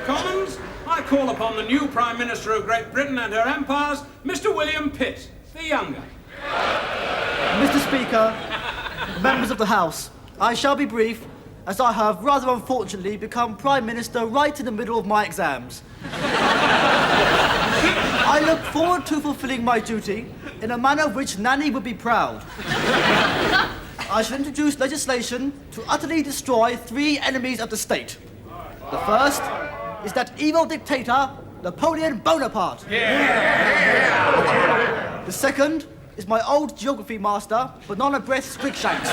Commons, I call upon the new Prime Minister of Great Britain and her empires, Mr. William Pitt, the younger. Mr. Speaker, members of the House, I shall be brief, as I have rather unfortunately become Prime Minister right in the middle of my exams. I look forward to fulfilling my duty in a manner of which Nanny would be proud. I shall introduce legislation to utterly destroy 3 enemies of the state. The first is that evil dictator, Napoleon Bonaparte. The second is my old geography master, Banana Breath Squigshanks.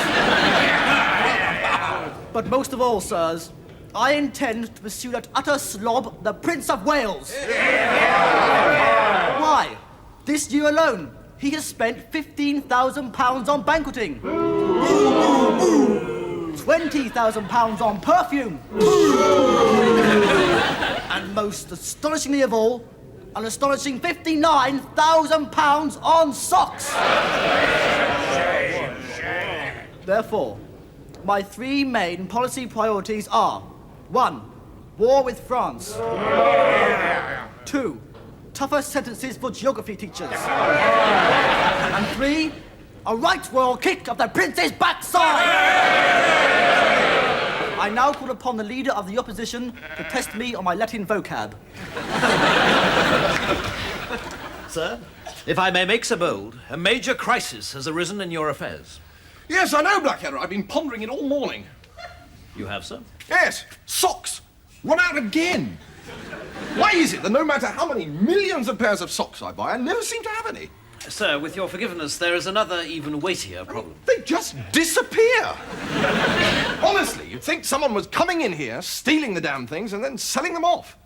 But most of all, sirs, I intend to pursue that utter slob, the Prince of Wales. Why? This year alone, he has spent £15,000 on banqueting. £20,000 on perfume. And most astonishingly of all, an astonishing £59,000 on socks. Therefore, my 3 main policy priorities are: 1, war with France. 2, tougher sentences for geography teachers. And 3, a right royal kick of the prince's backside. I now call upon the leader of the opposition to test me on my Latin vocab. Sir, if I may make so bold, a major crisis has arisen in your affairs. Yes, I know, Blackadder. I've been pondering it all morning. You have, sir? Yes, socks. Run out again. Why is it that no matter how many millions of pairs of socks I buy, I never seem to have any? Sir, with your forgiveness, there is another even weightier problem. They just disappear. Honestly, you'd think someone was coming in here, stealing the damn things, and then selling them off.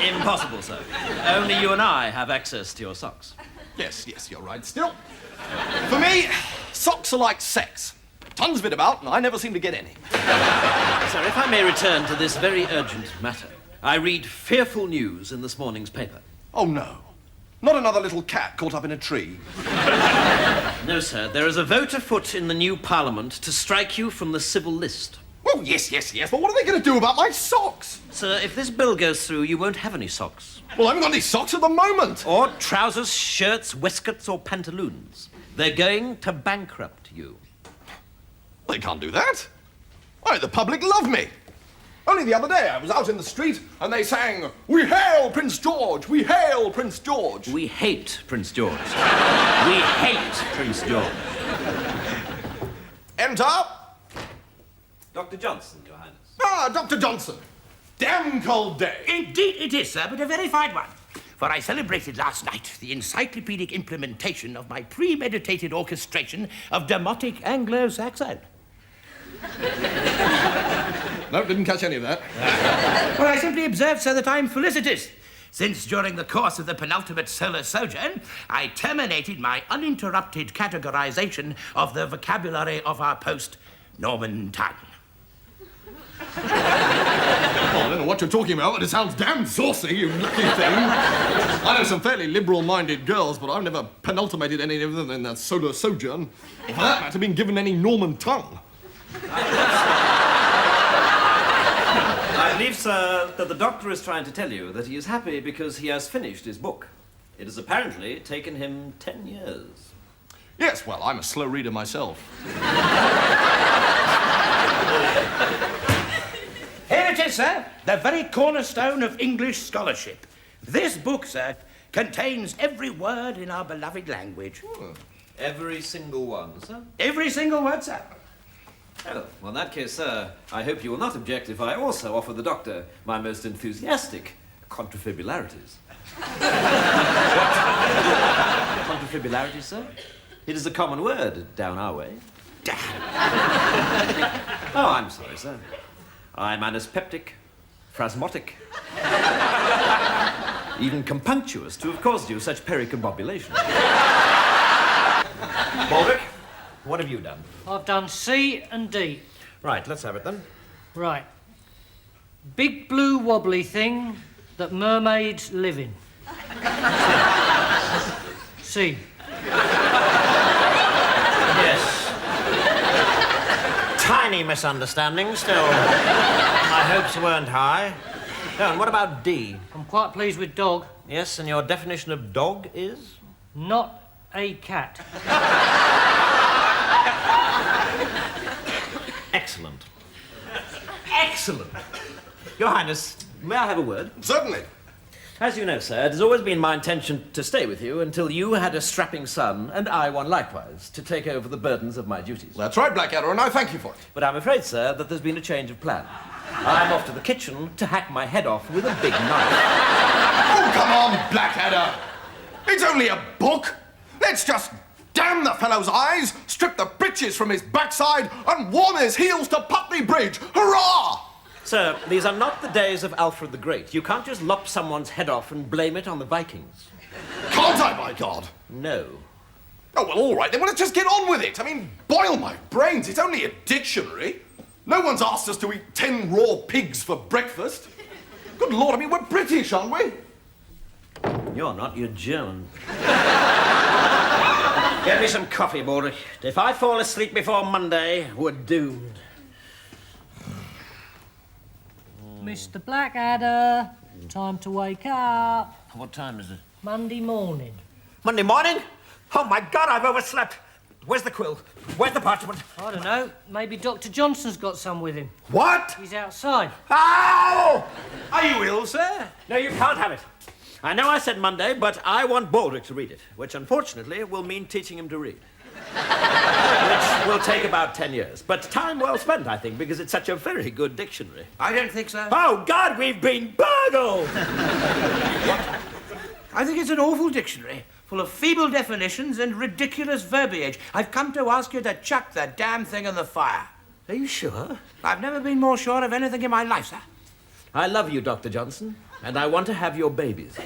Impossible, sir. Only you and I have access to your socks. Yes, you're right. Still, for me, socks are like sex. Tons of it about, and I never seem to get any. Sir, if I may return to this very urgent matter, I read fearful news in this morning's paper. Oh, no. Not another little cat caught up in a tree. No, sir. There is a vote afoot in the new Parliament to strike you from the civil list. Well, yes, but what are they going to do about my socks? Sir, if this bill goes through, you won't have any socks. Well, I haven't got any socks at the moment. Or trousers, shirts, waistcoats, or pantaloons. They're going to bankrupt you. They can't do that. Why, the public love me. Only the other day I was out in the street and they sang, "We hail Prince George! We hail Prince George!" We hate Prince George. We hate Prince George. Enter. Dr. Johnson, Your Highness. Ah, Dr. Johnson. Damn cold day. Indeed it is, sir, but a very fine one. For I celebrated last night the encyclopedic implementation of my premeditated orchestration of demotic Anglo-Saxon. No, didn't catch any of that. Well, I simply observed, sir, that I'm felicitous, since during the course of the penultimate solar sojourn, I terminated my uninterrupted categorization of the vocabulary of our post-Norman tongue. Well, I don't know what you're talking about, but it sounds damn saucy, you lucky thing. I know some fairly liberal-minded girls, but I've never penultimated any of them in that solar sojourn. Or for that matter, been given any Norman tongue. I believe, sir, that the doctor is trying to tell you that he is happy because he has finished his book. It has apparently taken him 10 years. Yes, well, I'm a slow reader myself. Here it is, sir, the very cornerstone of English scholarship. This book, sir, contains every word in our beloved language. Every single one, sir? Every single word, sir. Oh, well, in that case, sir, I hope you will not object if I also offer the doctor my most enthusiastic contrafibularities. Contrafibularities, sir? It is a common word down our way. Oh, I'm sorry, sir. I'm anaspeptic, phrasmotic, even compunctious to have caused you such pericombobulation. Baldrick, what have you done? I've done C and D. Right, let's have it then. Right. Big blue wobbly thing that mermaids live in. C. Yes. Tiny tiny misunderstanding. Still, my hopes weren't high. Oh, and what about D? I'm quite pleased with dog. Yes, and your definition of dog is? Not a cat. Excellent. Excellent. Your Highness, may I have a word? Certainly. As you know, sir, it has always been my intention to stay with you until you had a strapping son, and I one likewise, to take over the burdens of my duties. That's right, Blackadder, and I thank you for it. But I'm afraid, sir, that there's been a change of plan. I'm off to the kitchen to hack my head off with a big knife. Oh, come on, Blackadder! It's only a book. Let's just damn the fellow's eyes, strip the breeches from his backside, and warm his heels to Putney Bridge. Hurrah! Sir, these are not the days of Alfred the Great. You can't just lop someone's head off and blame it on the Vikings. Can't I, my God? No. Oh, well, all right, then let's just get on with it. I mean, boil my brains. It's only a dictionary. No one's asked us to eat 10 raw pigs for breakfast. Good Lord, I mean, we're British, aren't we? You're not, you're German. Get me some coffee, Baldric. If I fall asleep before Monday, we're doomed. Mr. Blackadder, time to wake up. What time is it? Monday morning. Monday morning? Oh, my God, I've overslept. Where's the quill? Where's the parchment? I don't know. Maybe Dr. Johnson's got some with him. What? He's outside. Ow! Are you ill, sir? No, you can't have it. I know I said Monday, but I want Baldric to read it, which unfortunately will mean teaching him to read. Which will take about 10 years. But time well spent, I think, because it's such a very good dictionary. I don't think so. Oh, God, we've been burgled! I think it's an awful dictionary, full of feeble definitions and ridiculous verbiage. I've come to ask you to chuck the damn thing in the fire. Are you sure? I've never been more sure of anything in my life, sir. I love you, Dr. Johnson, and I want to have your babies.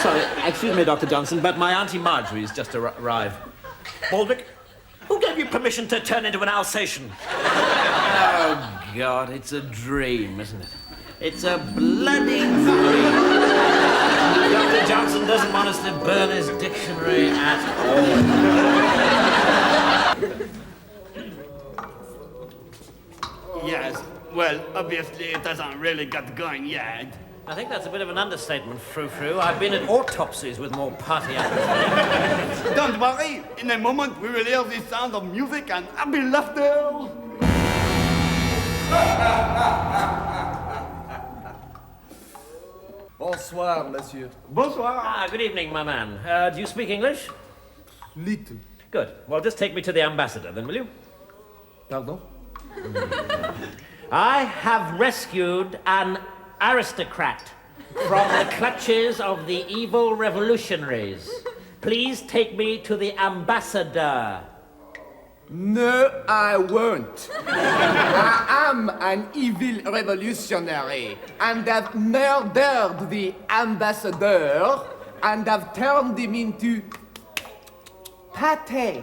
Sorry, excuse me, Dr. Johnson, but my Auntie Marjorie's just arrived. Baldric, who gave you permission to turn into an Alsatian? Oh, God, it's a dream, isn't it? It's a bloody dream. Dr. Johnson doesn't want us to burn his dictionary at all. Yes, well, obviously it hasn't really got going yet. I think that's a bit of an understatement, Frou-Frou. I've been at autopsies with more party atmosphere. Don't worry, in a moment we will hear the sound of music and happy laughter. Bonsoir, monsieur. Bonsoir. Ah, good evening, my man. Do you speak English? Little. Good. Well, just take me to the ambassador, then, will you? Pardon? I have rescued an aristocrat from the clutches of the evil revolutionaries. Please take me to the ambassador. No, I won't. I am an evil revolutionary and have murdered the ambassador and have turned him into pate.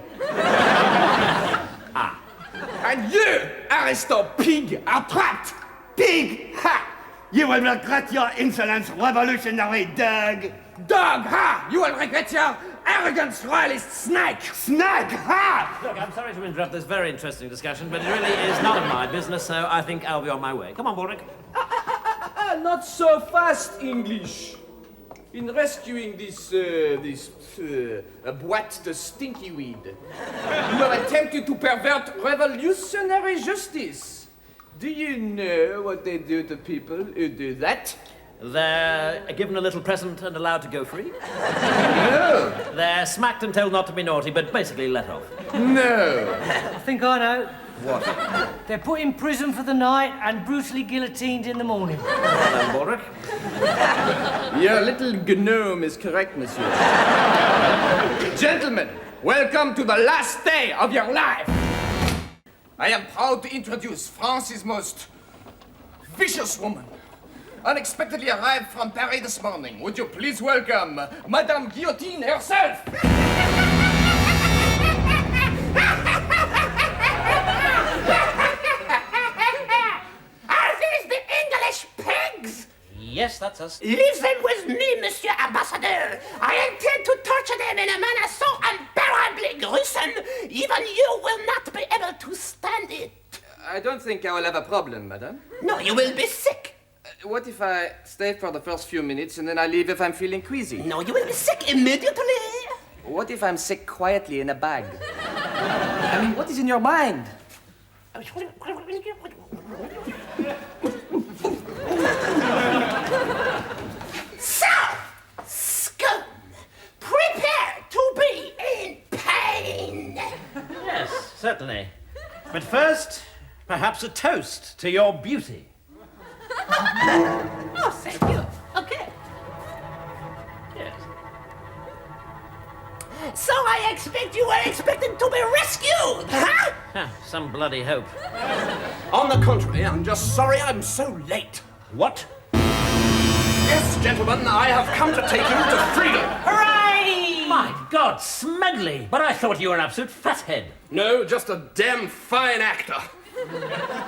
And you, aristo pig, are trapped. Pig, ha! You will regret your insolence, revolutionary dog. Dog, ha! You will regret your arrogance, royalist snake. Snake, ha! Look, I'm sorry to interrupt this very interesting discussion, but it really is none of my business, so I think I'll be on my way. Come on, Baldric. Not so fast, English. In rescuing this boîte de stinky weed, you have attempted to pervert revolutionary justice. Do you know what they do to people who do that? They're given a little present and allowed to go free. No. They're smacked and told not to be naughty, but basically let off. No. I think I know. What? They're put in prison for the night and brutally guillotined in the morning. Well done, Baldric. Your little gnome is correct, monsieur. Gentlemen, welcome to the last day of your life. I am proud to introduce France's most vicious woman. Unexpectedly arrived from Paris this morning. Would you please welcome Madame Guillotine herself? Are these the English pigs? Yes, that's us. Leave them with me, Monsieur Ambassador. I intend to torture them in a manner so unbearably gruesome revolution, even you will not be able to stand it. I don't think I will have a problem, madam. No, you will be sick. What if I stay for the first few minutes and then I leave if I'm feeling queasy? No, you will be sick immediately. What if I'm sick quietly in a bag? I mean, what is in your mind? So, scum, prepare to be in pain. Yes, certainly. But first, perhaps a toast to your beauty. Oh, thank you. Okay. Yes. So I expect you were expected to be rescued, huh? Some bloody hope. On the contrary, I'm just sorry I'm so late. What? Yes, gentlemen, I have come to take you to freedom. Hooray! My God, Smedley! But I thought you were an absolute fathead. No, just a damn fine actor.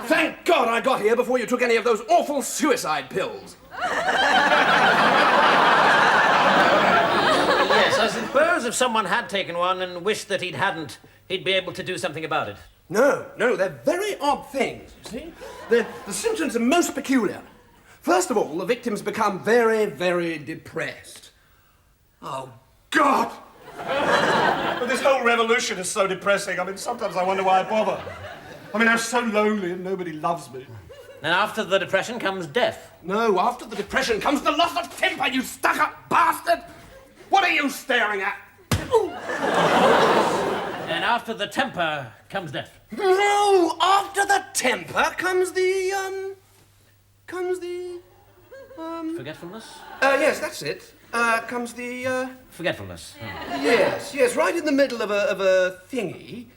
Thank God I got here before you took any of those awful suicide pills. Yes, I suppose if someone had taken one and wished that he hadn't, he'd be able to do something about it. No, they're very odd things, you see. The symptoms are most peculiar. First of all, the victims become very, very depressed. Oh, God! But this whole revolution is so depressing. I mean, sometimes I wonder why I bother. I mean, I'm so lonely and nobody loves me. And after the depression comes death. No, after the depression comes the loss of temper, you stuck-up bastard! What are you staring at? And after the temper comes death. No, after the temper comes the, Forgetfulness? yes, that's it. Comes the, Forgetfulness. Yes, right in the middle of a thingy,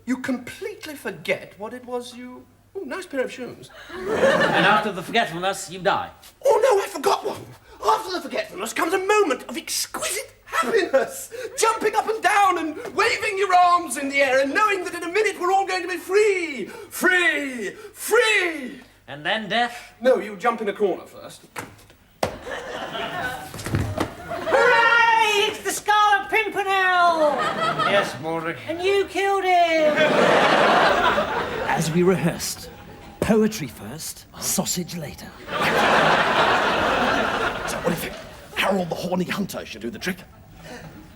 you completely forget what it was you... Oh, nice pair of shoes. And after the forgetfulness, you die. Oh, no, I forgot one. After the forgetfulness comes a moment of exquisite happiness. Jumping up and down and waving your arms in the air and knowing that in a minute we're all going to be free. Free! Free! And then death? No, you jump in a corner first. Hooray! It's the Scarlet Pimpernel! Yes, Baldric. And you killed him! As we rehearsed, poetry first, sausage later. So what do you think? Harold the Horny Hunter should do the trick.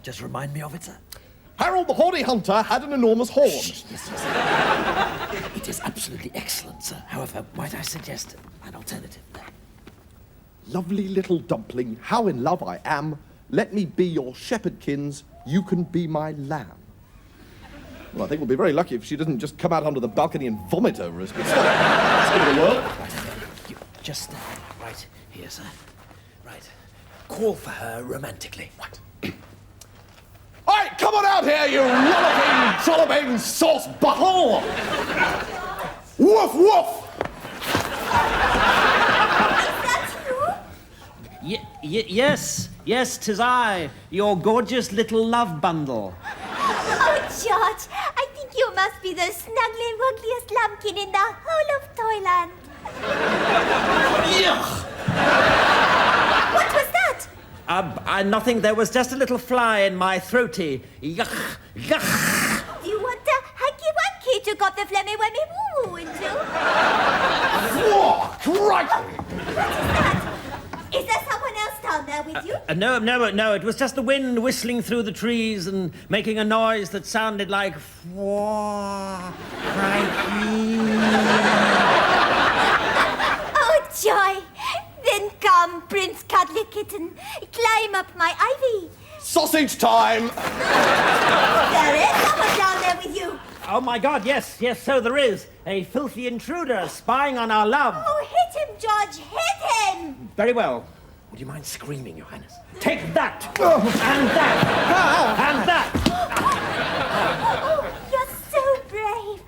Just remind me of it, sir. Harold the Horny Hunter had an enormous horn. Yes. It is absolutely excellent, sir. However, might I suggest an alternative? Lovely little dumpling, how in love I am. Let me be your shepherdkins, you can be my lamb. Well, I think we'll be very lucky if she doesn't just come out onto the balcony and vomit over us. Let's give it a whirl. You just right here, sir. Right. Call for her romantically. What? All right, come on out here, you rollicking, trolloping sauce bottle! Woof, woof! Yes, 'tis I, your gorgeous little love bundle. Oh, George, I think you must be the snuggly, wuggliest lumpkin in the whole of Toyland. What was that? Nothing. There was just a little fly in my throaty. Yuck, yuck. Do you want a hanky-wanky to got the flemmy-wemmy woo-woo into? Whoa, crikey! What is that? Is there someone else down there with you? No, it was just the wind whistling through the trees and making a noise that sounded like... Oh, joy! Then come, Prince Cuddly Kitten. Climb up my ivy. Sausage time! There is someone down there with you. Oh, my God, yes, so there is. A filthy intruder spying on our love. Oh, hit him, George, hit him! Very well. Would you mind screaming, Your Highness? Take that! And that! And that! Oh, you're so brave.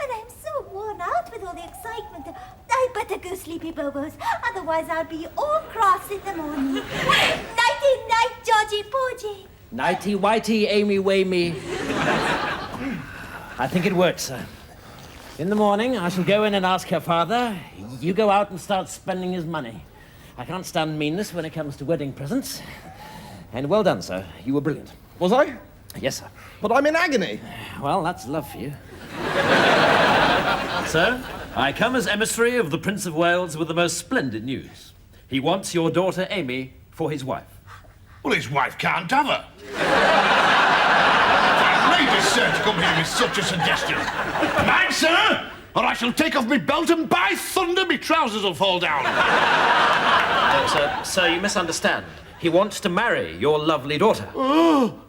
And I'm so worn out with all the excitement. I better go sleepy, Bobos. Otherwise, I'll be all cross in the morning. Nighty-night, Georgie Porgy. Nighty-whitey, Amy-wamey. I think it works, sir. In the morning, I shall go in and ask her father. You go out and start spending his money. I can't stand meanness when it comes to wedding presents. And well done, sir. You were brilliant. Was I? Yes, sir. But I'm in agony. Well, that's love for you. Sir, I come as emissary of the Prince of Wales with the most splendid news. He wants your daughter Amy for his wife. Well, his wife can't have her. Outrageous, sir, to come here with such a suggestion. Mind, sir, or I shall take off my belt and by thunder, my trousers will fall down. Sir, you misunderstand. He wants to marry your lovely daughter. Oh,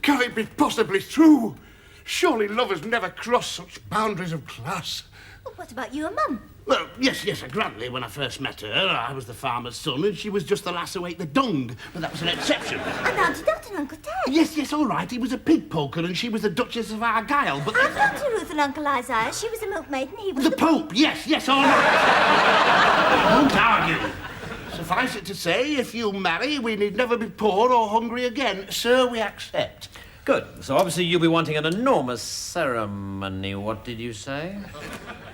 can it be possibly true? Surely lovers never cross such boundaries of class. Well, what about you and Mum? Well, yes, grandly, when I first met her, I was the farmer's son and she was just the lass who ate the dung, but that was an exception. And Auntie Dot and Uncle Ted? Yes, all right, he was a pig poker and she was the Duchess of Argyle, but... And Auntie Ruth and Uncle Isaiah, she was a milkmaid and he was The Pope, yes, all right. Won't argue. Suffice it to say, if you marry, we need never be poor or hungry again. Sir, we accept. Good. So obviously you'll be wanting an enormous ceremony. What did you say?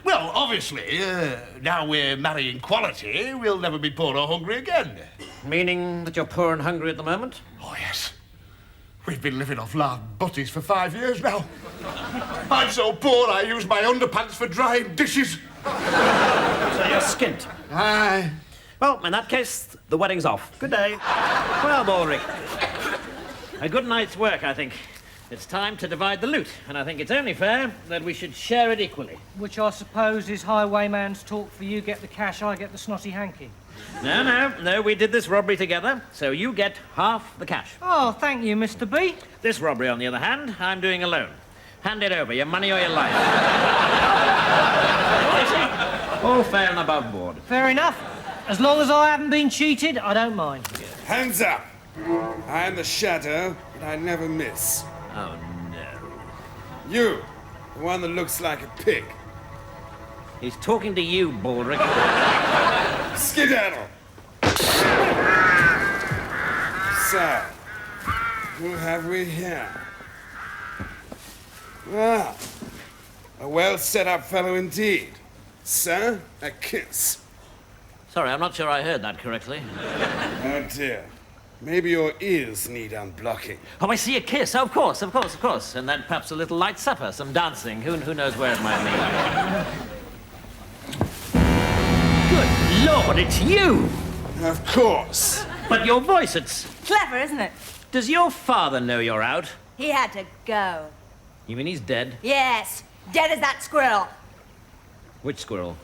Well, obviously, now we're marrying quality, we'll never be poor or hungry again. Meaning that you're poor and hungry at the moment? Oh, yes. We've been living off lard butties for 5 years now. I'm so poor I use my underpants for drying dishes. So you're skint? Aye. Well, in that case, the wedding's off. Good day. Well, Baldric, a good night's work, I think. It's time to divide the loot, and I think it's only fair that we should share it equally. Which I suppose is highwayman's talk for you get the cash, I get the snotty hanky. No, we did this robbery together, so you get half the cash. Oh, thank you, Mr. B. This robbery, on the other hand, I'm doing alone. Hand it over, your money or your life. All fair and above board. Fair enough. As long as I haven't been cheated, I don't mind. Hands up! I am the shadow, but I never miss. Oh, no. You, the one that looks like a pig. He's talking to you, Baldric. Skedaddle! So, who have we here? Well, a well-set-up fellow indeed. Sir, a kiss. Sorry, I'm not sure I heard that correctly. Oh, dear. Maybe your ears need unblocking. Oh, I see, a kiss. Oh, of course. And then perhaps a little light supper, some dancing. Who knows where it might lead. Good Lord, it's you! Of course. But your voice, it's... Clever, isn't it? Does your father know you're out? He had to go. You mean he's dead? Yes, dead as that squirrel. Which squirrel?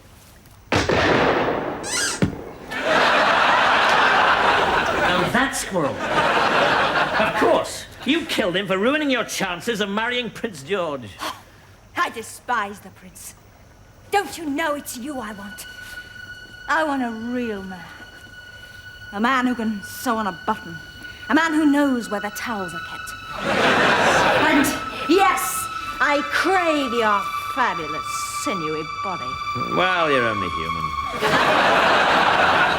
Oh, that squirrel. Of course. You killed him for ruining your chances of marrying Prince George. I despise the prince. Don't you know it's you I want? I want a real man. A man who can sew on a button. A man who knows where the towels are kept. And yes, I crave your fabulous, sinewy body. Well, you're only human.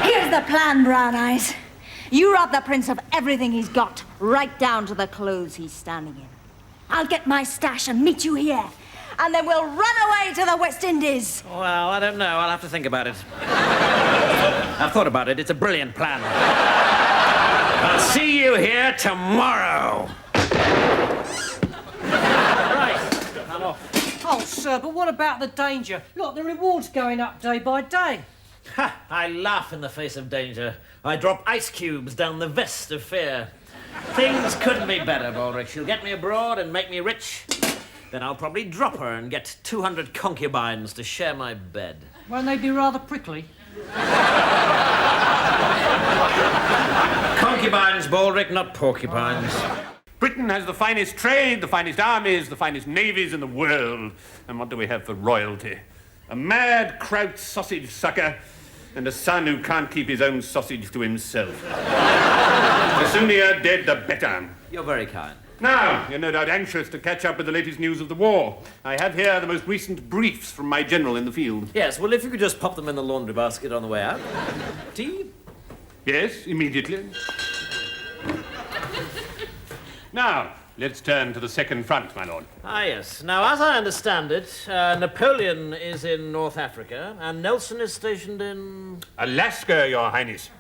Here's the plan, Brown Eyes. You rob the prince of everything he's got, right down to the clothes he's standing in. I'll get my stash and meet you here, and then we'll run away to the West Indies. Well, I don't know. I'll have to think about it. I've thought about it. It's a brilliant plan. I'll see you here tomorrow. Right, I'm off. Oh, sir, but what about the danger? Look, the reward's going up day by day. Ha! I laugh in the face of danger. I drop ice cubes down the vest of fear. Things couldn't be better, Baldric. She'll get me abroad and make me rich. Then I'll probably drop her and get 200 concubines to share my bed. Won't they be rather prickly? Concubines, Baldric, not porcupines. Britain has the finest trade, the finest armies, the finest navies in the world. And what do we have for royalty? A mad kraut sausage sucker and a son who can't keep his own sausage to himself. The sooner you're dead, the better. You're very kind. Now, you're no doubt anxious to catch up with the latest news of the war. I have here the most recent briefs from my general in the field. Yes, well, if you could just pop them in the laundry basket on the way out. Tea? Yes, immediately. Now, let's turn to the second front, my lord. Ah, yes. Now, as I understand it, Napoleon is in North Africa, and Nelson is stationed in... Alaska, your highness.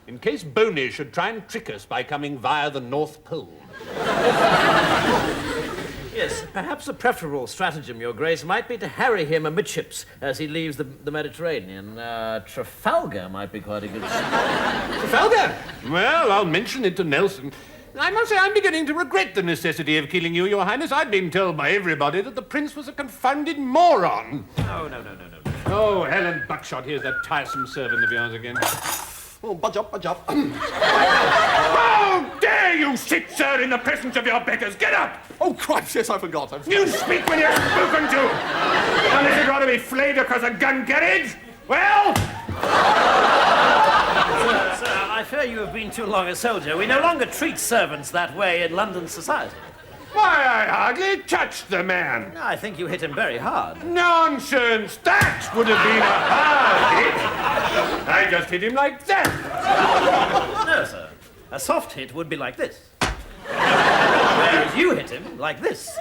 In case Boney should try and trick us by coming via the North Pole. Yes, perhaps a preferable stratagem, Your Grace, might be to harry him amidships as he leaves the Mediterranean. Trafalgar might be quite a good... Trafalgar? Well, I'll mention it to Nelson. I must say I'm beginning to regret the necessity of killing you, Your Highness. I've been told by everybody that the Prince was a confounded moron. No. Oh, Helen Buckshot, here's that tiresome servant of yours again. Oh, budge up. How dare you sit, sir, in the presence of your betters? Get up! Oh, Christ, yes, I forgot. You speak when you're spoken to! Unless you'd rather be flayed across a gun carriage? Well... Sir, I fear you have been too long a soldier. We no longer treat servants that way in London society. Why, I hardly touched the man. I think you hit him very hard. Nonsense! That would have been a hard hit. I just hit him like that. No, sir. A soft hit would be like this. Whereas you hit him like this.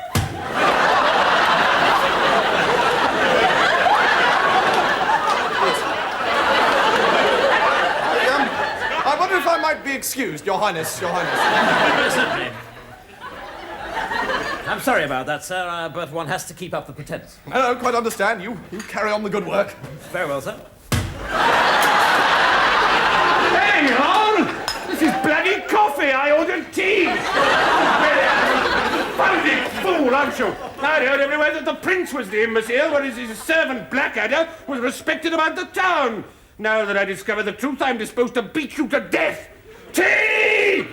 I wonder if I might be excused, Your Highness, Your Highness. Certainly. I'm sorry about that, sir, but one has to keep up the pretense. No, quite understand. You carry on the good work. Very well, sir. Hang on! This is bloody coffee. I ordered tea. Bloody fool, aren't you? I'd heard everywhere that the Prince was the imbecile, whereas his servant Blackadder was respected about the town. Now that I discover the truth, I'm disposed to beat you to death. Tea!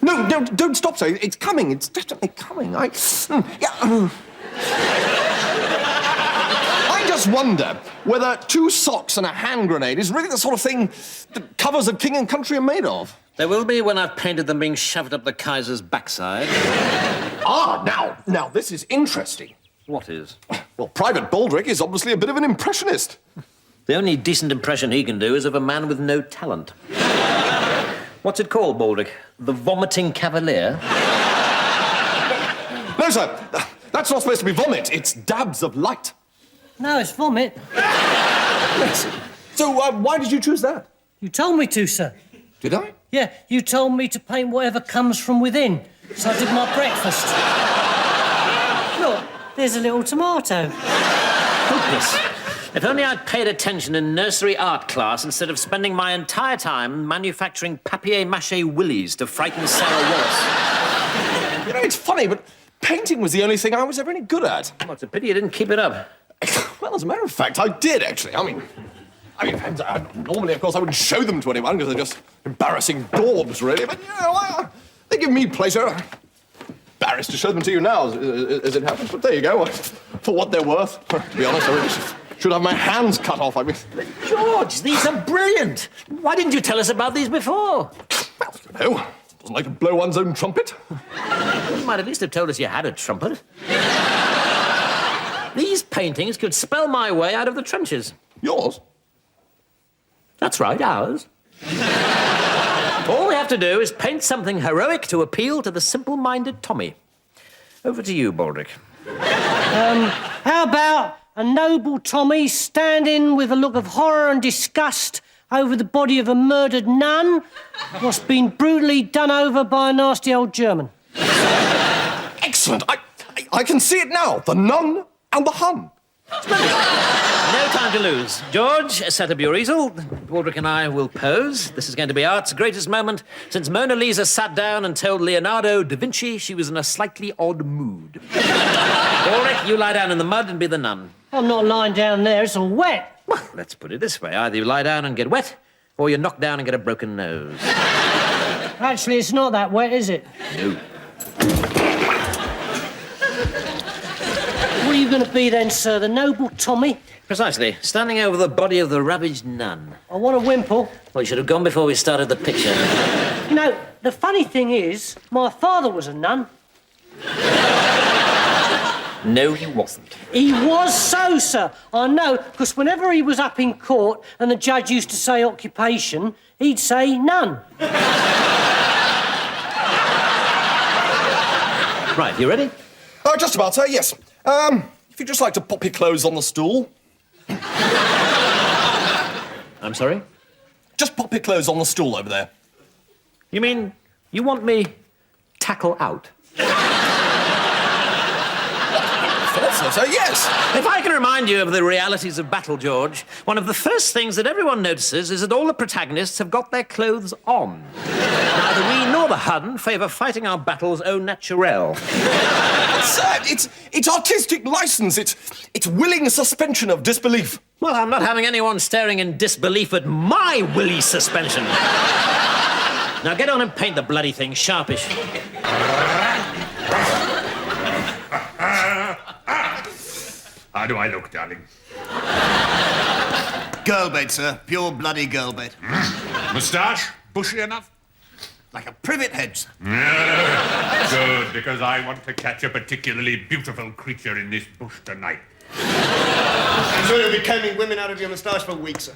No, don't stop, sir. It's coming. It's definitely coming. I just wonder whether 2 socks and a hand grenade is really the sort of thing that covers of king and country are made of. There will be when I've painted them being shoved up the Kaiser's backside. Now, this is interesting. What is? Well, Private Baldrick is obviously a bit of an impressionist. The only decent impression he can do is of a man with no talent. What's it called, Baldrick? The Vomiting Cavalier? No, sir. That's not supposed to be vomit. It's dabs of light. No, it's vomit. Yes. So, why did you choose that? You told me to, sir. Did I? Yeah, you told me to paint whatever comes from within. So I did my breakfast. Look, there's a little tomato. Hopeless. If only I'd paid attention in nursery art class instead of spending my entire time manufacturing papier-mâché willies to frighten Sarah Wallace. You know, it's funny, but painting was the only thing I was ever any good at. Well, it's a pity you didn't keep it up. Well, as a matter of fact, I did, actually. I mean, normally, of course, I wouldn't show them to anyone because they're just embarrassing daubs, really. But, you know, they give me pleasure. Embarrassed to show them to you now, as it happens. But there you go. For what they're worth. To be honest, I really should have my hands cut off. I mean... But George, these are brilliant. Why didn't you tell us about these before? Well, you know, doesn't like to blow one's own trumpet. You might at least have told us you had a trumpet. These paintings could spell my way out of the trenches. Yours? That's right, ours. All we have to do is paint something heroic to appeal to the simple-minded Tommy. Over to you, Baldrick. How about a noble Tommy standing with a look of horror and disgust over the body of a murdered nun what's been brutally done over by a nasty old German? Excellent. I can see it now. The nun and the Hun. No time to lose. George, set up your easel. Baldrick and I will pose. This is going to be art's greatest moment since Mona Lisa sat down and told Leonardo da Vinci she was in a slightly odd mood. Baldrick, you lie down in the mud and be the nun. I'm not lying down there, it's all wet. Well, let's put it this way. Either you lie down and get wet, or you knock down and get a broken nose. Actually, it's not that wet, is it? No. What are you going to be then, sir? The noble Tommy? Precisely. Standing over the body of the ravaged nun. I want a wimple. Well, you should have gone before we started the picture. You know, the funny thing is, my father was a nun. No, he wasn't. He was so, sir. I know, because whenever he was up in court and the judge used to say occupation, he'd say none. Right, you ready? Oh, just about, sir, yes. If you'd just like to pop your clothes on the stool. I'm sorry? Just pop your clothes on the stool over there. You mean you want me tackle out? So, yes. If I can remind you of the realities of battle, George, one of the first things that everyone notices is that all the protagonists have got their clothes on. Neither we nor the Hun favour fighting our battles au naturel. Sir, it's artistic license. It's willing suspension of disbelief. Well, I'm not having anyone staring in disbelief at my willy suspension. Now get on and paint the bloody thing sharpish. How do I look, darling? Girl bait, sir. Pure bloody girl bait. Moustache? Bushy enough? Like a privet head, sir. Good, because I want to catch a particularly beautiful creature in this bush tonight. I'm sure you'll be combing women out of your moustache for a week, sir.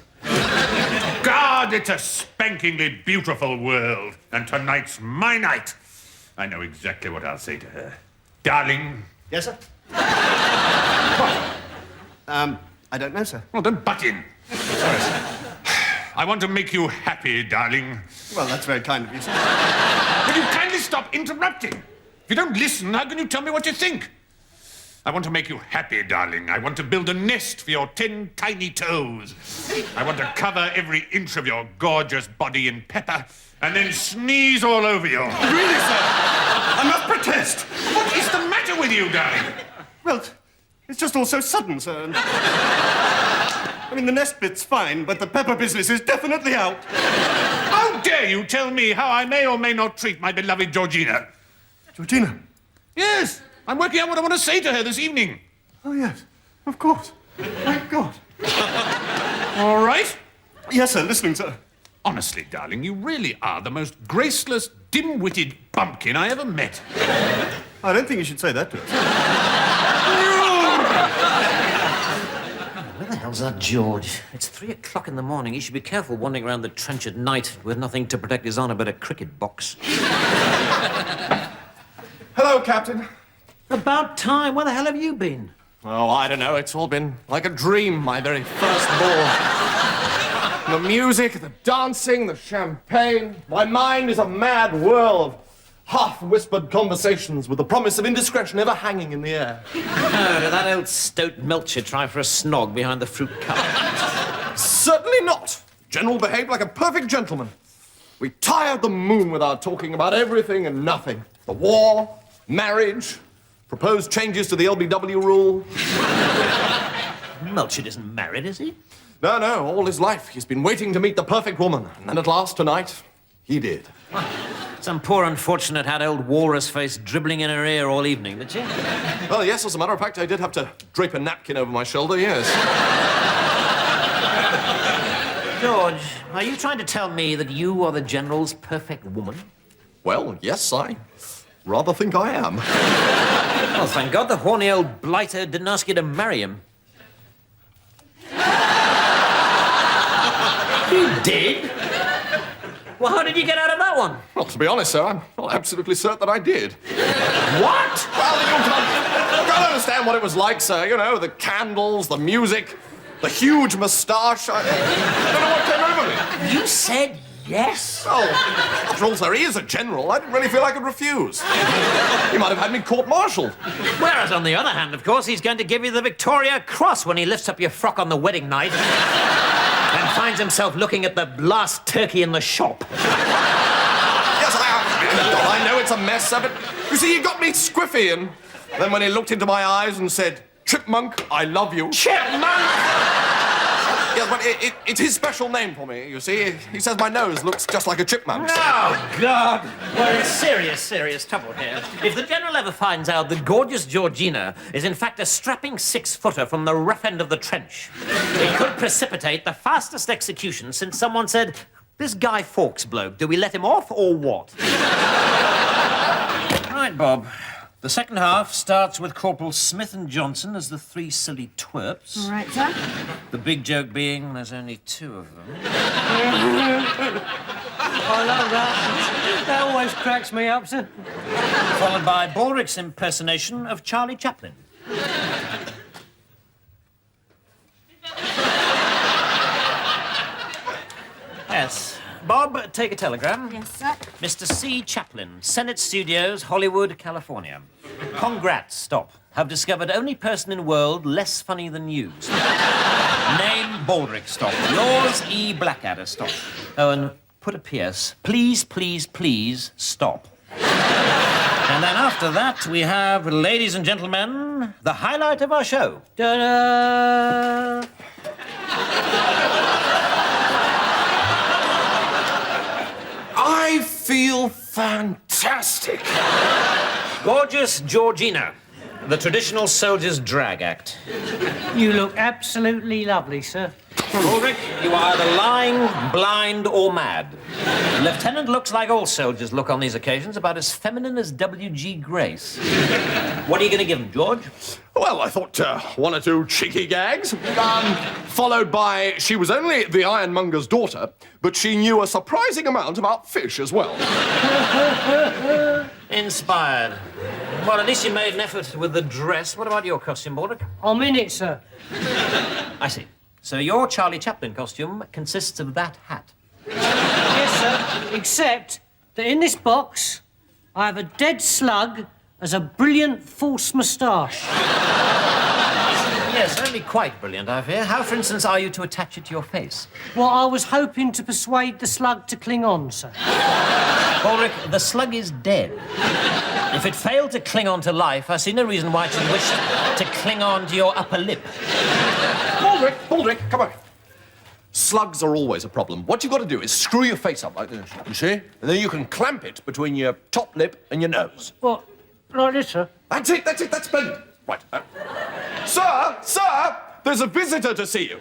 God, it's a spankingly beautiful world, and tonight's my night. I know exactly what I'll say to her. Darling. Yes, sir? I don't know, sir. Well, don't butt in. Sorry, sir. I want to make you happy, darling. Well, that's very kind of you, sir. Will you kindly stop interrupting? If you don't listen, how can you tell me what you think? I want to make you happy, darling. I want to build a nest for your 10 tiny toes. I want to cover every inch of your gorgeous body in pepper and then sneeze all over you. Really, sir? I must protest. What is the matter with you, darling? Well, it's just all so sudden, sir. I mean, the nest bit's fine, but the pepper business is definitely out. How dare you tell me how I may or may not treat my beloved Georgina? Georgina? Yes, I'm working out what I want to say to her this evening. Oh, yes, of course. Thank God. All right? Yes, sir, listening, sir. Honestly, darling, you really are the most graceless, dim-witted bumpkin I ever met. I don't think you should say that to us. Where the hell's that George? It's 3 o'clock in the morning. He should be careful wandering around the trench at night with nothing to protect his honour but a cricket box. Hello, Captain. About time. Where the hell have you been? Oh, I don't know. It's all been like a dream, my very first ball. The music, the dancing, the champagne. My mind is a mad whirl of half-whispered conversations with the promise of indiscretion ever hanging in the air. Did that old stoat Melcher try for a snog behind the fruit cup? Certainly not. General behaved like a perfect gentleman. We tired the moon with our talking about everything and nothing. The war, marriage, proposed changes to the LBW rule. Melcher isn't married, is he? No, all his life he's been waiting to meet the perfect woman. And then at last, tonight, he did. Some poor unfortunate had old walrus face dribbling in her ear all evening, did she? Well, yes, as a matter of fact, I did have to drape a napkin over my shoulder, yes. George, are you trying to tell me that you are the General's perfect woman? Well, yes, I rather think I am. Well, thank God the horny old blighter didn't ask you to marry him. You did? Well, how did you get out of that one? Well, to be honest, sir, I'm not absolutely certain that I did. What? Well, you can't understand what it was like, sir. You know, the candles, the music, the huge moustache. I don't know what came over me. You said yes? Oh, after all, sir, he is a general. I didn't really feel I could refuse. He might have had me court-martialed. Whereas, on the other hand, of course, he's going to give you the Victoria Cross when he lifts up your frock on the wedding night and finds himself looking at the last turkey in the shop. Yes, I know it's a mess, sir, but you see, he got me squiffy, and then when he looked into my eyes and said, "Chipmunk, I love you." Chipmunk? Yes, but it's his special name for me, you see. He says my nose looks just like a chipmunk's. Oh, God. We're in serious trouble here. If the General ever finds out that gorgeous Georgina is in fact a strapping 6-footer from the rough end of the trench, it could precipitate the fastest execution since someone said, "This Guy Fawkes bloke, do we let him off or what?" Right, Bob. The second half starts with Corporal Smith and Johnson as the 3 silly twerps. All right, sir. The big joke being there's only 2 of them. I love that. That always cracks me up, sir. Followed by Baldrick's impersonation of Charlie Chaplin. Yes. Bob, take a telegram. Yes, sir. Mr. C. Chaplin, Senate Studios, Hollywood, California. Congrats, stop. Have discovered only person in world less funny than you. Stop. Name Baldrick, stop. Yours, E. Blackadder, stop. Oh, and put a P.S. Please, please, please, stop. And then after that, we have, ladies and gentlemen, the highlight of our show. Ta-da! I feel fantastic. Gorgeous Georgina, the traditional soldier's drag act. You look absolutely lovely, sir. Baldrick, you are either lying, blind, or mad. The lieutenant looks like all soldiers look on these occasions, about as feminine as W.G. Grace. What are you going to give him, George? Well, I thought one or two cheeky gags, followed by she was only the ironmonger's daughter, but she knew a surprising amount about fish as well. Inspired. Well, at least you made an effort with the dress. What about your costume, Baldrick? I'm in it, sir. I see. So your Charlie Chaplin costume consists of that hat. Yes, sir. Except that in this box, I have a dead slug as a brilliant false moustache. Yes, only quite brilliant, I fear. How, for instance, are you to attach it to your face? Well, I was hoping to persuade the slug to cling on, sir. Baldrick, the slug is dead. If it failed to cling on to life, I see no reason why it should wish to cling on to your upper lip. Baldrick, come on. Slugs are always a problem. What you've got to do is screw your face up like this, you see? And then you can clamp it between your top lip and your nose. What? Like this, sir? That's it, that's splendid. Right. Sir, there's a visitor to see you.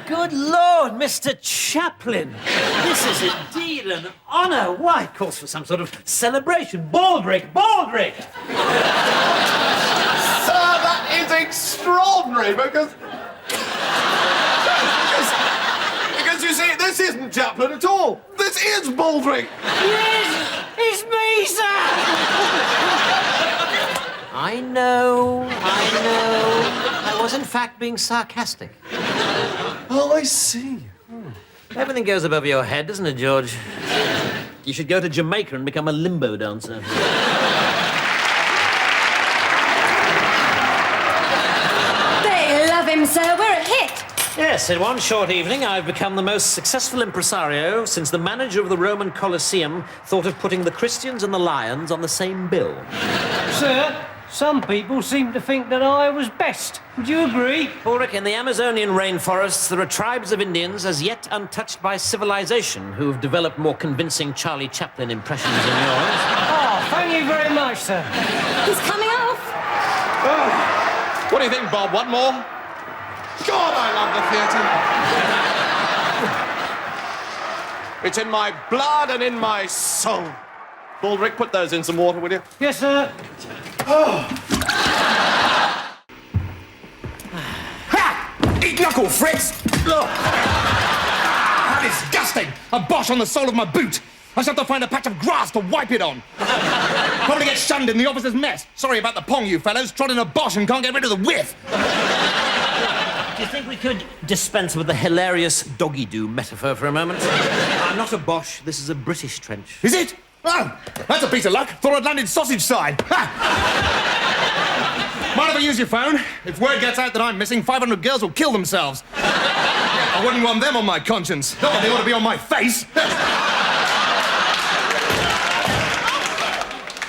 Good Lord, Mr. Chaplin. This is indeed an honour. Why, it calls for some sort of celebration. Baldrick! Sir, that is extraordinary because you see, this isn't Chaplin at all. This is Baldrick. Yes! It's me, sir! I know. I was, in fact, being sarcastic. Oh, I see. Everything goes above your head, doesn't it, George? You should go to Jamaica and become a limbo dancer. They love him, sir. We're a hit. Yes, in one short evening, I've become the most successful impresario since the manager of the Roman Colosseum thought of putting the Christians and the lions on the same bill. Sir, some people seem to think that I was best. Would you agree? Ulrich, in the Amazonian rainforests, there are tribes of Indians as yet untouched by civilization who have developed more convincing Charlie Chaplin impressions than yours. Oh, thank you very much, sir. He's coming off. Oh. What do you think, Bob? One more? God, I love the theatre. It's in my blood and in my soul. Baldrick, put those in some water, will you? Yes, sir. Oh. Ha! Eat knuckle, Fritz! How disgusting! A Bosch on the sole of my boot. I shall have to find a patch of grass to wipe it on. Probably get shunned in the officer's mess. Sorry about the pong, you fellows. Trod in a Bosch and can't get rid of the whiff. Do you think we could dispense with the hilarious doggy-doo metaphor for a moment? I'm not a Bosch. This is a British trench. Is it? Oh, that's a piece of luck. Thought I'd landed sausage side. Mind if I use your phone? If word gets out that I'm missing, 500 girls will kill themselves. I wouldn't want them on my conscience. Not that they ought to be on my face.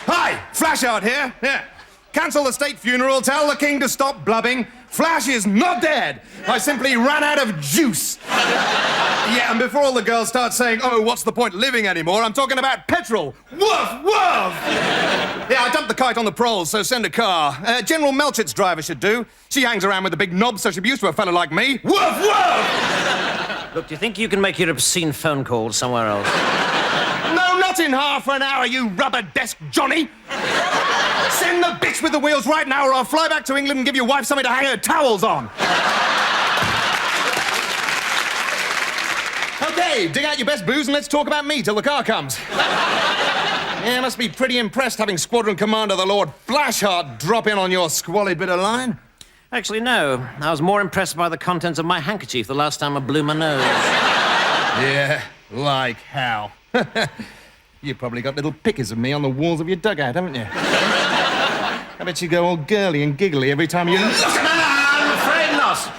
Hi, Flash out here. Yeah. Cancel the state funeral, tell the king to stop blubbing. Flash is not dead. I simply ran out of juice. Yeah, and before all the girls start saying, oh, what's the point living anymore, I'm talking about petrol. Woof, woof! Yeah, I dumped the kite on the proles, so send a car. General Melchit's driver should do. She hangs around with the big knob, so she'll be used to a fellow like me. Woof, woof! Look, do you think you can make your obscene phone calls somewhere else? No, not in half an hour, you rubber desk Johnny. Send the bitch with the wheels right now, or I'll fly back to England and give your wife something to hang her towels on. Okay, dig out your best booze and let's talk about me till the car comes. Yeah, must be pretty impressed having Squadron Commander the Lord Flashheart drop in on your squalid bit of line. Actually, no. I was more impressed by the contents of my handkerchief the last time I blew my nose. Yeah, like how? You've probably got little pictures of me on the walls of your dugout, haven't you? I bet you go all girly and giggly every time you look at me. I'm afraid not.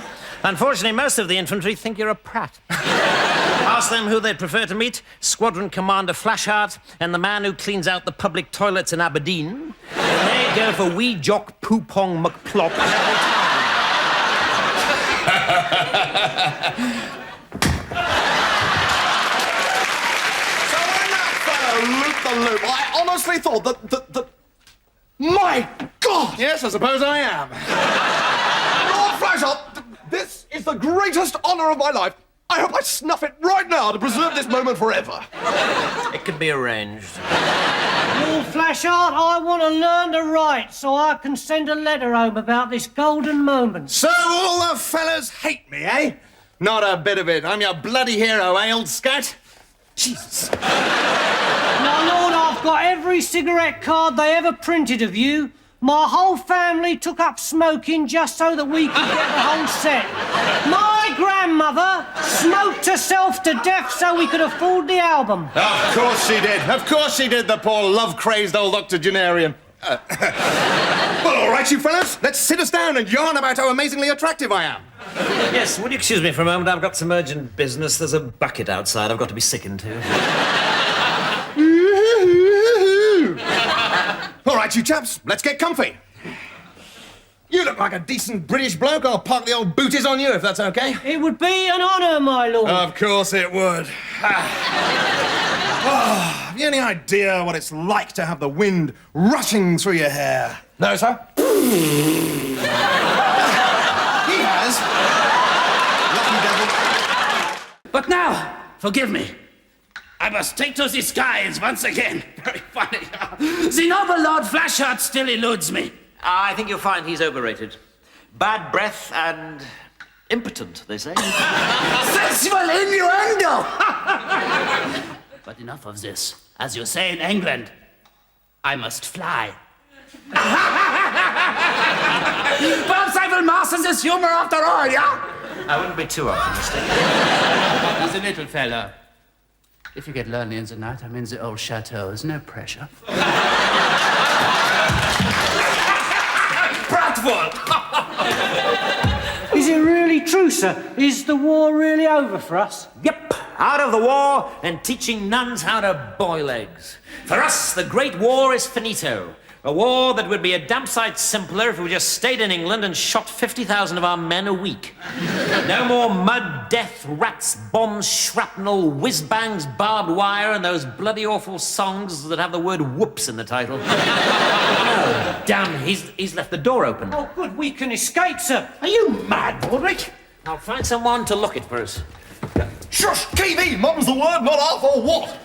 Unfortunately, most of the infantry think you're a prat. Ask them who they'd prefer to meet, Squadron Commander Flashheart and the man who cleans out the public toilets in Aberdeen. And they go for wee jock Poopong McPlop every time. So when that fellow looped the loop, I honestly thought that... My God! Yes, I suppose I am. Lord Flashheart, this is the greatest honour of my life. I hope I snuff it right now to preserve this moment forever. It could be arranged. Lord Flashheart, I want to learn to write so I can send a letter home about this golden moment. So all the fellas hate me, eh? Not a bit of it. I'm your bloody hero, eh, old scout? Jesus. Now, Lord, I've got every cigarette card they ever printed of you. My whole family took up smoking just so that we could get the whole set. My grandmother smoked herself to death so we could afford the album. Of course she did. Of course she did, the poor love-crazed old octogenarian. Well, all right, you fellas. Let's sit us down and yarn about how amazingly attractive I am. Yes, would you excuse me for a moment? I've got some urgent business. There's a bucket outside I've got to be sickened to. All right, you chaps, let's get comfy. You look like a decent British bloke. I'll park the old booties on you, if that's okay. It would be an honour, my lord. Of course it would. Have you any idea what it's like to have the wind rushing through your hair? No, sir? He has. Lucky devil. But now, forgive me. I must take to the skies once again. Very funny. The noble Lord Flashheart still eludes me. I think you'll find he's overrated. Bad breath and impotent, they say. Sexual innuendo! But enough of this. As you say in England, I must fly. Perhaps I will master this humor after all, yeah? I wouldn't be too optimistic. He's a little fella. If you get lonely in the night, I'm in the old chateau. There's no pressure. Pratful! Is it really true, sir? Is the war really over for us? Yep, out of the war and teaching nuns how to boil eggs. For us, the Great War is finito. A war that would be a damn sight simpler if we just stayed in England and shot 50,000 of our men a week. No more mud, death, rats, bombs, shrapnel, whiz-bangs, barbed wire, and those bloody awful songs that have the word whoops in the title. Oh, damn, he's left the door open. Oh, good, we can escape, sir. Are you mad, Baldrick? I'll find someone to lock it for us. Shush, TV! Mum's the word, not half or what?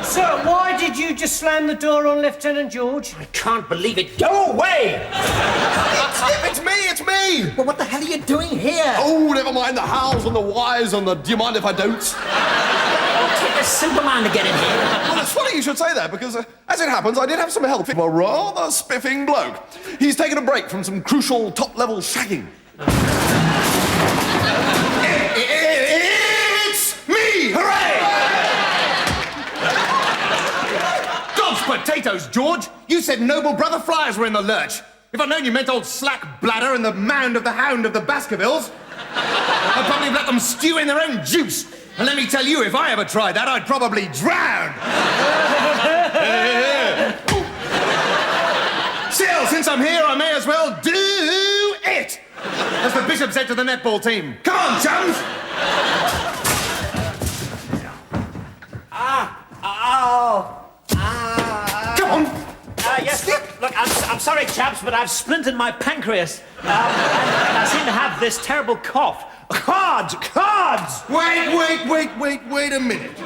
Sir, why did you just slam the door on Lieutenant George? I can't believe it. Go away! It's me! Well, what the hell are you doing here? Oh, never mind the hows and the whys and the do you mind if I don't? Take a simple man to get in here. Well, it's funny you should say that because, as it happens, I did have some help from a rather spiffing bloke. He's taken a break from some crucial top-level shagging. It's me! Hooray! Potatoes, George! You said noble brother Friars were in the lurch. If I'd known you meant old Slack Bladder and the Mound of the Hound of the Baskervilles, I'd probably let them stew in their own juice. And let me tell you, if I ever tried that, I'd probably drown. Still, since I'm here, I may as well do it! As the Bishop said to the netball team. Come on, chums! Come on! Yes, look, I'm sorry, chaps, but I've splintered my pancreas. And I seem to have this terrible cough. Cards! Wait a minute.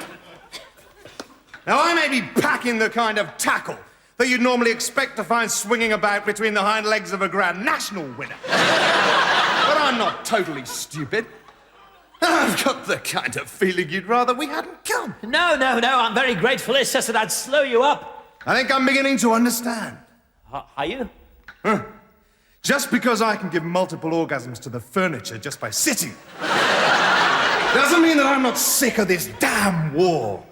Now, I may be packing the kind of tackle that you'd normally expect to find swinging about between the hind legs of a Grand National winner. But I'm not totally stupid. I've got the kind of feeling you'd rather we hadn't come. No, I'm very grateful. It's just that I'd slow you up. I think I'm beginning to understand. Are you? Just because I can give multiple orgasms to the furniture just by sitting Doesn't mean that I'm not sick of this damn war.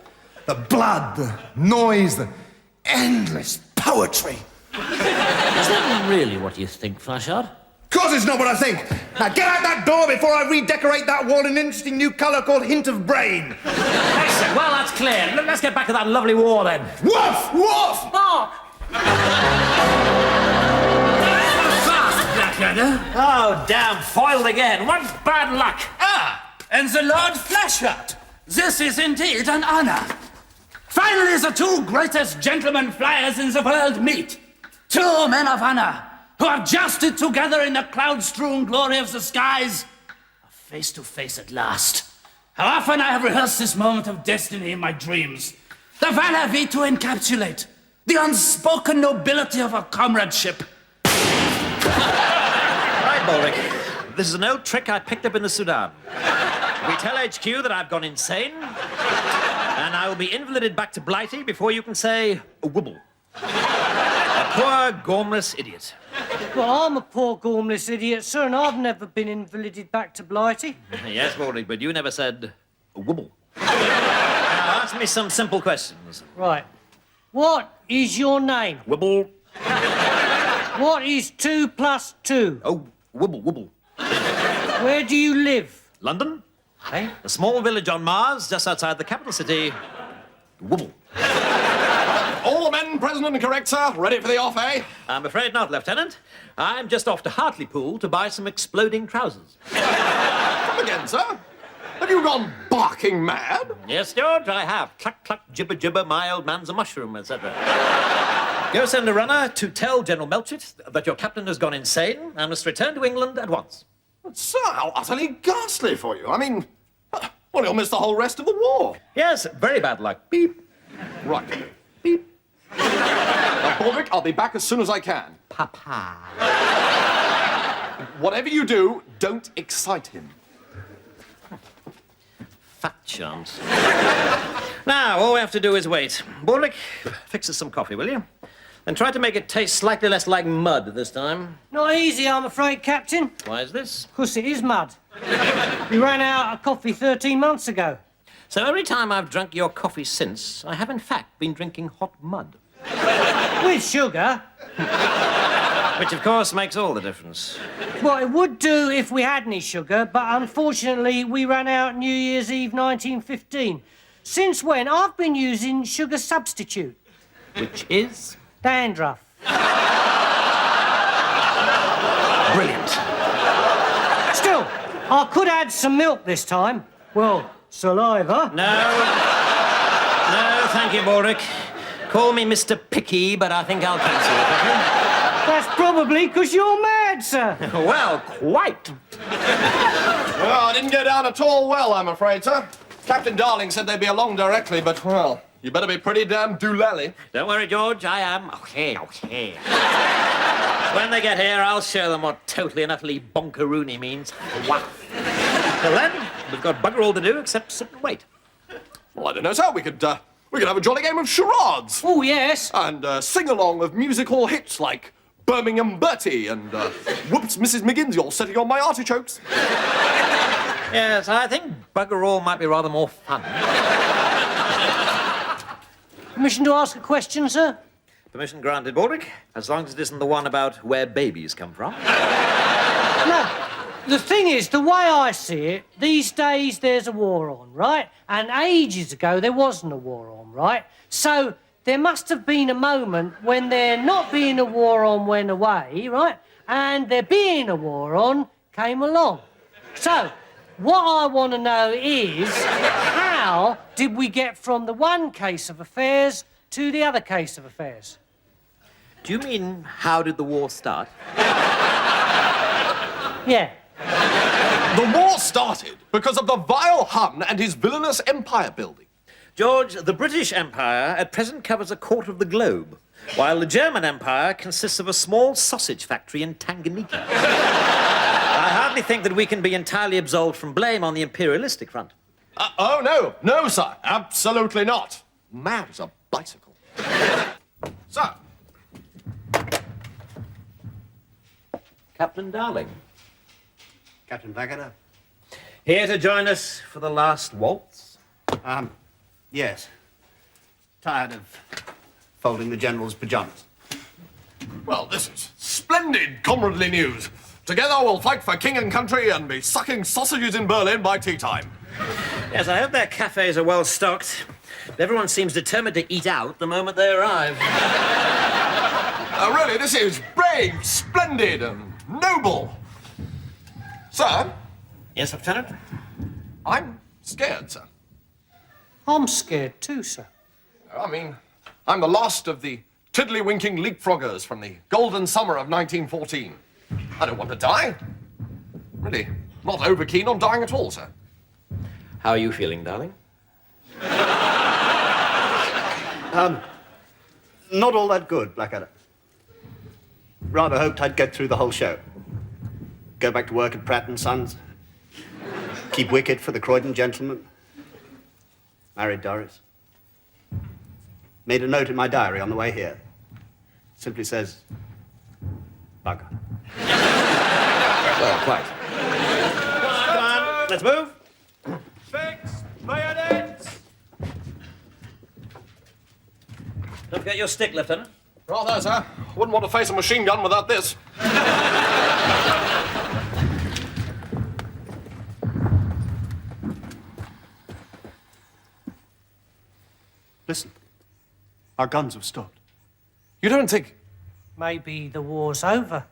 The blood, the noise, the endless poetry. Is that really what you think, Flashard? Of course it's not what I think. Now get out that door before I redecorate that wall in an interesting new colour called Hint of Brain. Excellent. Well, that's clear. Let's get back to that lovely war, then. Woof! Woof! Mark! Fast, Blackadder. Oh, damn. Foiled again. What bad luck. And the Lord Flashard. This is indeed an honor. Finally, the two greatest gentlemen flyers in the world meet. Two men of honor who have jousted together in the cloud-strewn glory of the skies, are face to face at last. How often I have rehearsed this moment of destiny in my dreams. The valor we to encapsulate, the unspoken nobility of our comradeship. Right, Baldric. This is an old trick I picked up in the Sudan. We tell HQ that I've gone insane, and I will be invalided back to Blighty before you can say a wibble. A poor, gormless idiot. Well, I'm a poor, gormless idiot, sir, and I've never been invalided back to Blighty. Yes, Baldric, but you never said a wibble. Now, ask me some simple questions. Right. What is your name? Wibble. What is 2 plus 2? Oh, wibble, wibble. Where do you live? London? Hey? A small village on Mars, just outside the capital city. Wibble. All the men present and correct, sir. Ready for the off, eh? I'm afraid not, Lieutenant. I'm just off to Hartlepool to buy some exploding trousers. Come again, sir. Have you gone barking mad? Yes, George, I have. Cluck, cluck, gibber, gibber, my old man's a mushroom, etc. Go send a runner to tell General Melchett that your captain has gone insane and must return to England at once. But, sir, how utterly ghastly for you. I mean, well, you'll miss the whole rest of the war. Yes, very bad luck. Beep. Right. Beep. Now, Baldric, I'll be back as soon as I can. Papa. Whatever you do, don't excite him. Fat chance. Now, all we have to do is wait. Baldric, fix us some coffee, will you? And try to make it taste slightly less like mud this time. Not easy, I'm afraid, Captain. Why is this? 'Cause it is mud. We ran out of coffee 13 months ago. So every time I've drunk your coffee since, I have in fact been drinking hot mud. With sugar. Which, of course, makes all the difference. Well, it would do if we had any sugar, but unfortunately we ran out New Year's Eve 1915. Since when, I've been using sugar substitute. Which is? Dandruff. Brilliant. Still, I could add some milk this time. Well, saliva. No, thank you, Baldric. Call me Mr. Picky, but I think I'll cancel it, okay? That's probably because you're mad, sir. Well, quite. Well, I didn't go down at all well, I'm afraid, sir. Captain Darling said they'd be along directly, but, well, you better be pretty damn doolally. Don't worry, George, I am. Okay. When they get here, I'll show them what totally and utterly bonkeroony means. Wow. Till then, we've got bugger all to do except sit and wait. Well, I don't know, sir. We could have a jolly game of charades. Oh, yes. And sing-along of musical hits like Birmingham Bertie and Whoops, Mrs. McGinns, you're sitting on my artichokes. Yes, I think bugger all might be rather more fun. Permission to ask a question, sir? Permission granted, Baldric, as long as it isn't the one about where babies come from. No. The thing is, the way I see it, these days there's a war on, right? And ages ago there wasn't a war on, right? So there must have been a moment when there not being a war on went away, right? And there being a war on came along. So what I want to know is, how did we get from the one case of affairs to the other case of affairs? Do you mean, how did the war start? Yeah. The war started because of the vile Hun and his villainous empire building. George, the British Empire at present covers a quarter of the globe, while the German Empire consists of a small sausage factory in Tanganyika. I hardly think that we can be entirely absolved from blame on the imperialistic front. Oh, no. No, sir. Absolutely not. Mad as a bicycle. Sir. Captain Darling. Captain Blackadder. Here to join us for the last waltz? Yes. Tired of folding the General's pyjamas. Well, this is splendid comradely news. Together we'll fight for king and country and be sucking sausages in Berlin by tea time. Yes, I hope their cafes are well stocked. Everyone seems determined to eat out the moment they arrive. Really, this is brave, splendid, and noble. Sir? Yes, Lieutenant? I'm scared, sir. I'm scared too, sir. I mean, I'm the last of the tiddly-winking leapfroggers from the golden summer of 1914. I don't want to die. Really, not over keen on dying at all, sir. How are you feeling, darling? Not all that good, Blackadder. Rather hoped I'd get through the whole show. Go back to work at Pratt & Sons. Keep wicket for the Croydon gentleman. Married Doris. Made a note in my diary on the way here. Simply says, bugger. Well, quite. Come on, let's move. Fix bayonets! Don't forget your stick, Lieutenant. Rather, sir. Wouldn't want to face a machine gun without this. Listen. Our guns have stopped. You don't think... Maybe the war's over.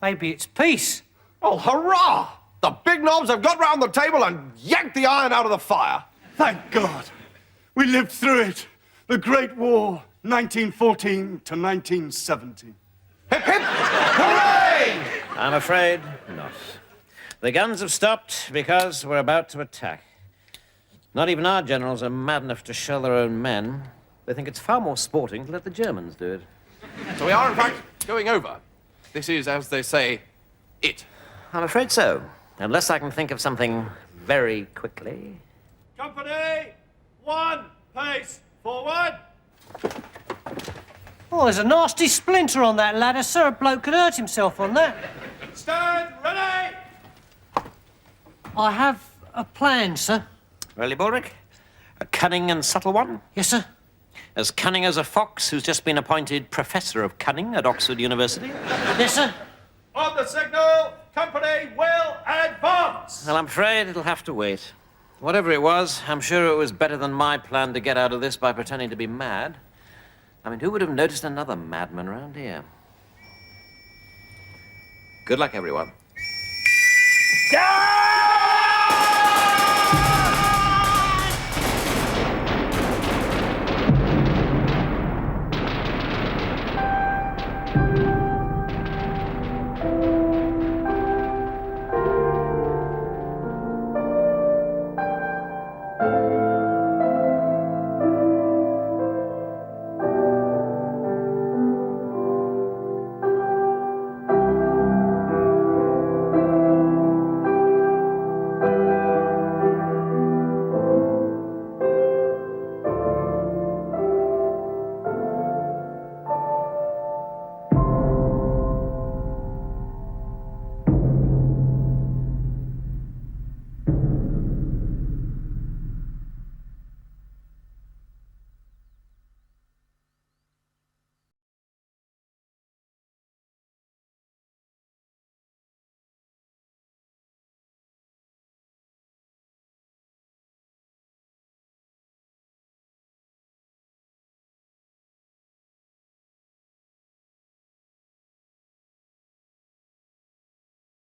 Maybe it's peace. Oh, hurrah! The big knobs have got round the table and yanked the iron out of the fire. Thank God. We lived through it. The Great War, 1914 to 1917. Hip, hip, hooray! I'm afraid not. The guns have stopped because we're about to attack. Not even our generals are mad enough to shell their own men. They think it's far more sporting to let the Germans do it. So we are, in fact, going over. This is, as they say, it. I'm afraid so. Unless I can think of something very quickly. Company, one pace forward. Oh, there's a nasty splinter on that ladder, sir. A bloke could hurt himself on that. Stand ready. I have a plan, sir. Really, Baldric? A cunning and subtle one? Yes, sir. As cunning as a fox who's just been appointed Professor of Cunning at Oxford University? Yes, sir. On the signal, company will advance. Well, I'm afraid it'll have to wait. Whatever it was, I'm sure it was better than my plan to get out of this by pretending to be mad. I mean, who would have noticed another madman around here? Good luck, everyone. Yeah!